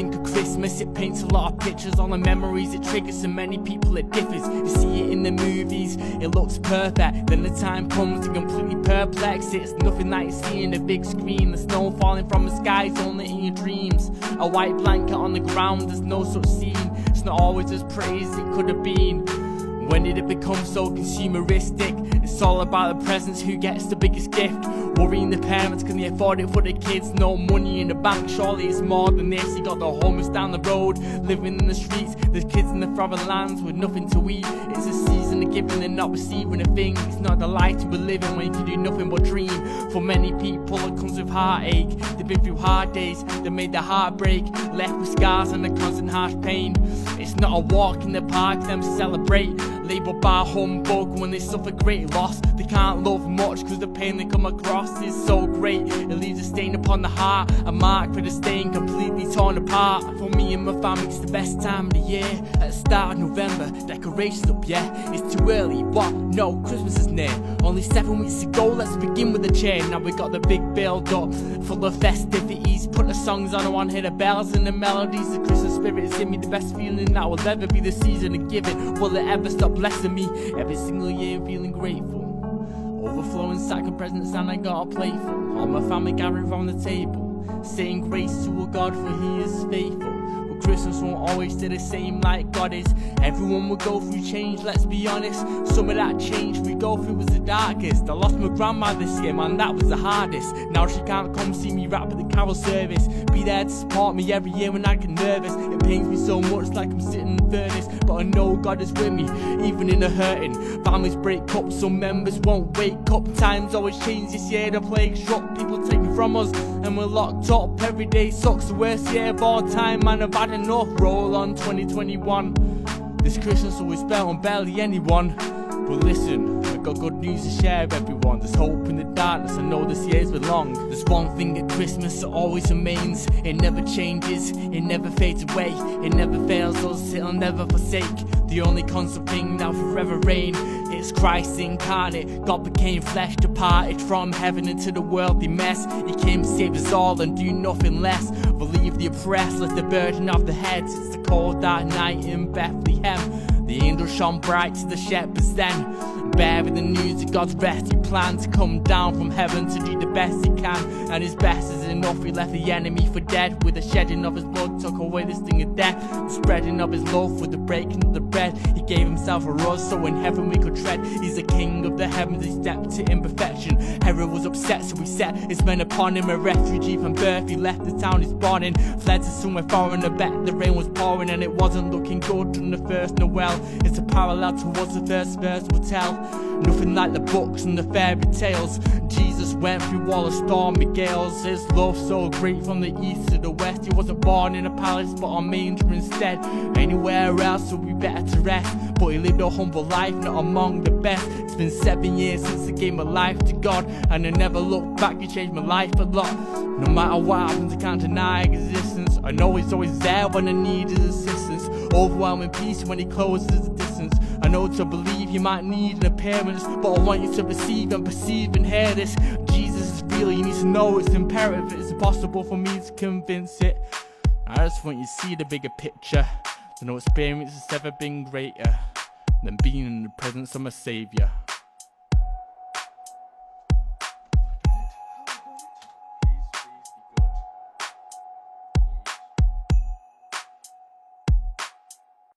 think of Christmas, it paints a lot of pictures on the memories it triggers. So many people it differs. You see it in the movies, it looks perfect. Then the time comes to completely perplex. It's nothing like you see in a big screen. The snow falling from the skies only in your dreams. A white blanket on the ground, there's no such scene. It's not always as pretty as it could have been. When did it become so consumeristic? It's all about the presents, who gets the biggest gift. Worrying the parents, can they afford it for the kids? No money in the bank, surely it's more than this. You got the homeless down the road, living in the streets. There's kids in the foreign lands with nothing to eat. It's a season of giving and not receiving a thing. It's not the life to be living when you can do nothing but dream. For many people it comes with heartache. They've been through hard days, they made their heart break, left with scars and a constant harsh pain. It's not a walk in the park for them to celebrate. Labelled by humbug when they suffer great loss. They can't love much cause the pain they come across is so great. It leaves a stain upon the heart, a mark for the stain completely torn apart. For me and my family it's the best time of the year. At the start of November, decorations up, yeah. It's too early, what? No, Christmas is near. Only 7 weeks to go, let's begin with the cheer. Now we got the big build up, full of festivities. Put the songs on, I want to hear the bells and the melodies. The Christmas spirit is in me, the best feeling that will ever be. The season of giving, will it ever stop blessing me? Every single year I'm feeling grateful. Overflowing sack of presents and I got a playful. All my family gathered around the table, saying grace to a God for he is faithful. But Christmas won't always stay the same like God is. Everyone will go through change, let's be honest. Some of that change we go through was the darkest. I lost my grandma this year, man, that was the hardest. Now she can't come see me rap at the carol service. Be there to support me every year when I get nervous. It pains me so much like I'm sitting in the furnace, but I know God is with me, even in the hurting. Families break up, some members won't wake up. Times always change this year, the plague struck. People taken from us and we're locked up. Every day sucks, the worst year of all time, man, I've had enough. Roll on 2021. This Christmas always spent on barely anyone. But listen, I got good news to share with everyone. There's hope in the darkness, I know this year's been long. There's one thing at Christmas that always remains. It never changes, it never fades away. It never fails us, it'll never forsake. The only constant thing that'll forever reign is Christ incarnate. God became flesh, departed from heaven into the worldly mess. He came to save us all and do nothing less. Relieve the oppressed, lift the burden off the heads. It's the cold dark night in Bethlehem. The angels shone bright to the shepherds then, bearing the news of God's rescue plan to come down from heaven to do the best he can. And his best is enough, he left the enemy for dead. With the shedding of his blood took away the sting of death. The spreading of his love with the breaking of the bread. He gave himself for us so in heaven we could tread. He's the king of the heavens, he stepped to imperfection. Herod was upset so he set his men upon him. A refugee from birth, he left the town he's born in, fled to somewhere foreign. I bet the rain was pouring and it wasn't looking good from the first Noel. It's a parallel to what the first verse will tell. Nothing like the books and the fairy tales. Jesus went through all the stormy gales. His love so great from the east to the west. He wasn't born in a palace but on manger instead. Anywhere else would be better to rest, but he lived a humble life, not among the best. It's been 7 years since I gave my life to God, and I never looked back, he changed my life a lot. No matter what happens I can't deny existence. I know he's always there when I need his assistance. Overwhelming peace when he closes the distance. I know to believe you might need an appearance, but I want you to receive and perceive and hear this. Jesus is real, you need to know it's imperative. It's impossible for me to convince it. I just want you to see the bigger picture. No experience has ever been greater than being in the presence of my Saviour.